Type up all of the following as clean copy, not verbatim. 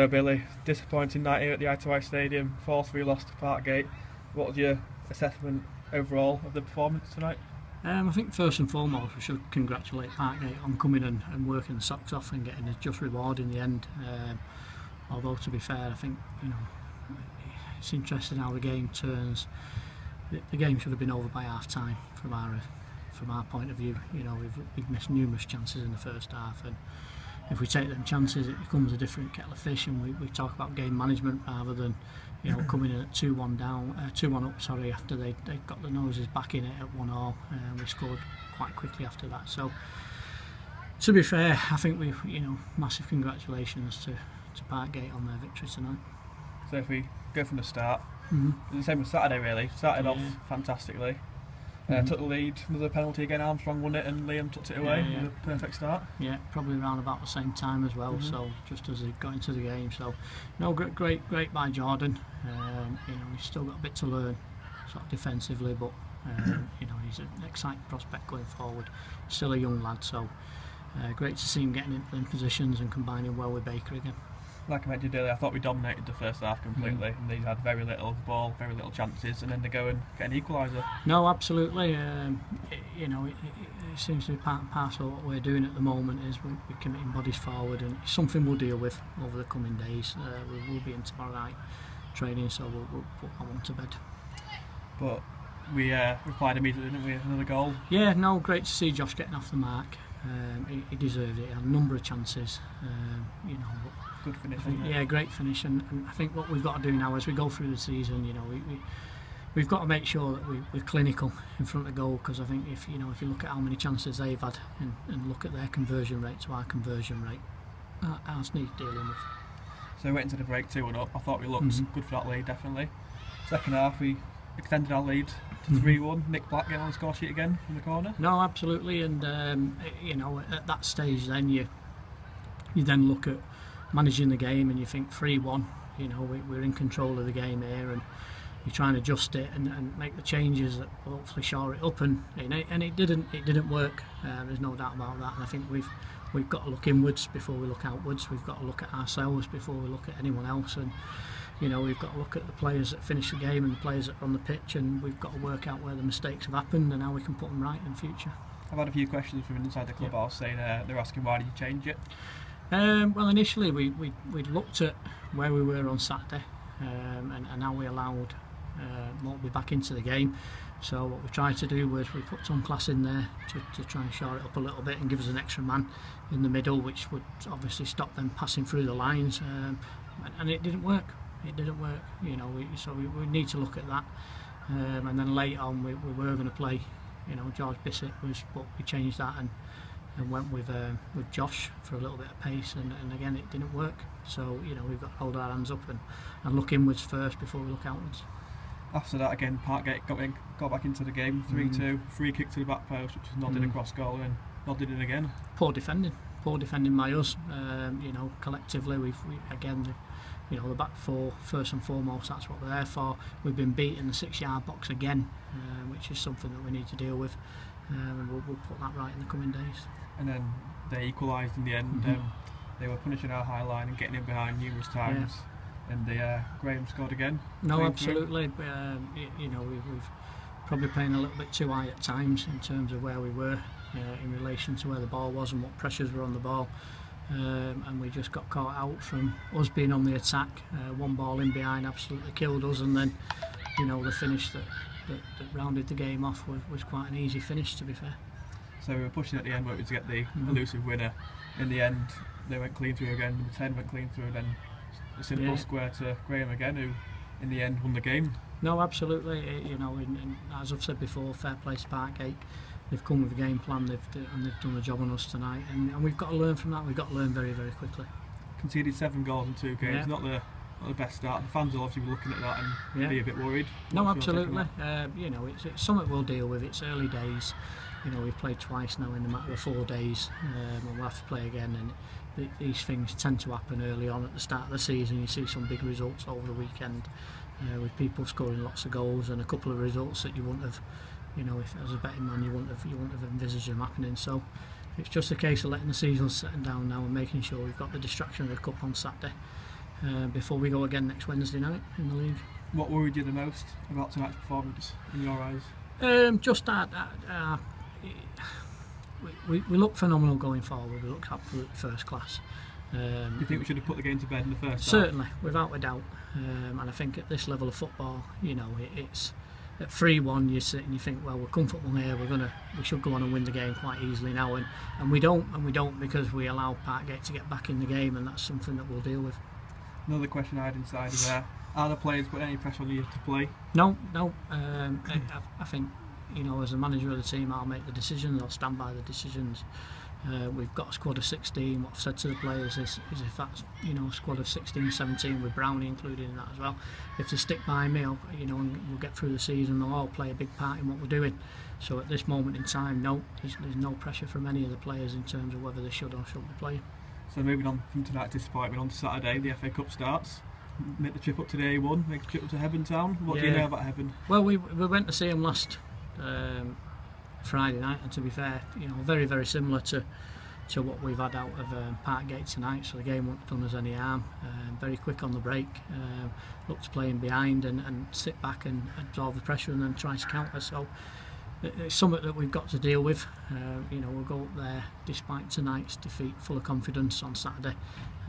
So Billy, disappointing night here at the I2I Stadium, 4-3 loss to Parkgate. What was your assessment overall of the performance tonight? I think first and foremost we should congratulate Parkgate on coming and working the socks off and getting a just reward in the end. Although to be fair, I think it's interesting how the game turns. The game should have been over by half time from our point of view. We've missed numerous chances in the first half, and if we take them chances, it becomes a different kettle of fish, and we talk about game management rather than coming in at 2-1 down, 2-1 up. Sorry, after they got the noses back in it at 1-1, we scored quite quickly after that. So, to be fair, I think we massive congratulations to Parkgate on their victory tonight. So if we go from the start, it's the same as Saturday really. Started off fantastically. Took the lead, another penalty again, Armstrong won it and Liam tucked it away with a perfect start. Yeah, probably around about the same time as well, so just as he got into the game. So, no, great by Jordan. He's still got a bit to learn sort of defensively, but he's an exciting prospect going forward. Still a young lad, so great to see him getting into them positions and combining well with Baker again. Like I mentioned earlier, I thought we dominated the first half completely, and they had very little ball, very little chances, and then they go and get an equaliser. No, absolutely. It seems to be part and parcel of what we're doing at the moment. Is we're committing bodies forward, and it's something we'll deal with over the coming days. We will be in tomorrow night training, so we'll put that one to bed. But we replied immediately, didn't we? Another goal. Yeah, no, great to see Josh getting off the mark. He deserved it. He had a number of chances. Good finish. Yeah, great finish. And I think what we've got to do now as we go through the season, we've got to make sure that we're clinical in front of goal, because I think if you look at how many chances they've had and look at their conversion rate to our conversion rate, ours needs dealing with. So we went into the break 2-1 up. I thought we looked good for that lead, definitely. Second half we extended our lead to 3-1. Nick Black getting on the score sheet again in the corner. No, absolutely, and at that stage then you then look at managing the game and you think 3-1, we're in control of the game here, and you try and adjust it and make the changes that will hopefully shore it up, and it didn't work. There's no doubt about that, and I think we've got to look inwards before we look outwards. We've got to look at ourselves before we look at anyone else, and we've got to look at the players that finish the game and the players that are on the pitch, and we've got to work out where the mistakes have happened and how we can put them right in the future. I've had a few questions from inside the clubhouse saying they're asking why did you change it? Well, initially we looked at where we were on Saturday, and now we allowed Maltby back into the game. So what we tried to do was we put Tom Class in there to try and shore it up a little bit and give us an extra man in the middle, which would obviously stop them passing through the lines, and it didn't work. It didn't work, so we need to look at that. And then later on we were going to play, George Bissett but we changed that and went with Josh for a little bit of pace, and again it didn't work. So we've got to hold our hands up and look inwards first before we look outwards. After that again, Parkgate got back into the game, 3-2, free kick to the back post, which was nodded across goal and nodded in again. Poor defending by us. Collectively we again. The back four, first and foremost, that's what we're there for. We've been beat in the 6-yard box again, which is something that we need to deal with, and we'll put that right in the coming days. And then they equalised in the end. They were punishing our high line and getting in behind numerous times, and Graham scored again. No, absolutely. We've probably playing a little bit too high at times in terms of where we were in relation to where the ball was and what pressures were on the ball. And we just got caught out from us being on the attack. One ball in behind absolutely killed us, and then the finish that rounded the game off was quite an easy finish, to be fair. So we were pushing at the end to get the elusive winner. In the end they went clean through again, number 10 went clean through, and then a simple square to Graham again, who in the end won the game. No, absolutely. And as I've said before, fair play to Parkgate. They've come with a game plan, and they've done the job on us tonight, and we've got to learn from that. We've got to learn very, very quickly. Conceded 7 goals in 2 games, not the best start. The fans will obviously be looking at that and be a bit worried. No, absolutely. It's something we'll deal with. It's early days. We've played twice now in the matter of 4 days, and we'll have to play again. And these things tend to happen early on at the start of the season. You see some big results over the weekend with people scoring lots of goals, and a couple of results that you wouldn't have. If as a betting man you wouldn't have envisaged them happening. So it's just a case of letting the season settle down now and making sure we've got the distraction of the cup on Saturday, before we go again next Wednesday night in the league. What worried you the most about tonight's performance in your eyes? Just that we look phenomenal going forward. We look absolutely first class. Do you think we should have put the game to bed in the first half? Certainly, without a doubt. And I think at this level of football, you know, it's at 3-1. You sit and you think, well, we're comfortable here. We should go on and win the game quite easily now, and we don't because we allow Parkgate to get back in the game, and that's something that we'll deal with. Another question I had inside is are the players putting any pressure on you to play? No. I think, you know, as a manager of the team, I'll make the decisions. I'll stand by the decisions. We've got a squad of 16. What I've said to the players is if that's, you know, a squad of 16, 17 with Brownie included in that as well, if they stick by me, you know, and we'll get through the season, they'll all play a big part in what we're doing. So at this moment in time, no, there's no pressure from any of the players in terms of whether they should or shouldn't be playing. So moving on from tonight's disappointment, on Saturday the FA Cup starts. Make the trip up to the A1, make the trip up to Hebburn Town. What do you know about Hebburn? Well, we went to see them last Friday night, and to be fair, you know, very, very similar to what we've had out of Parkgate tonight. So the game won't have done us any harm. Very quick on the break, looked to playing behind and sit back and absorb the pressure and then try to counter. So it's something that we've got to deal with. You know, we'll go up there despite tonight's defeat full of confidence on Saturday,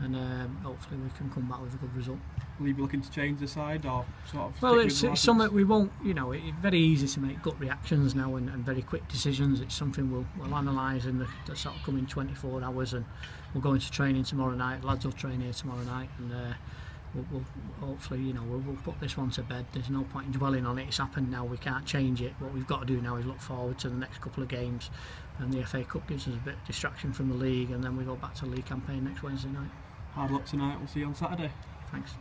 and hopefully we can come back with a good result. Will you be looking to change the side or sort of? Well, it's something we won't. You know, it's very easy to make gut reactions now and very quick decisions. It's something we'll analyse in the sort of coming 24 hours, and we'll go into training tomorrow night. Lads will train here tomorrow night, and we'll hopefully, you know, we'll put this one to bed. There's no point in dwelling on it. It's happened now. We can't change it. What we've got to do now is look forward to the next couple of games, and the FA Cup gives us a bit of distraction from the league, and then we go back to the league campaign next Wednesday night. Hard luck tonight. We'll see you on Saturday. Thanks.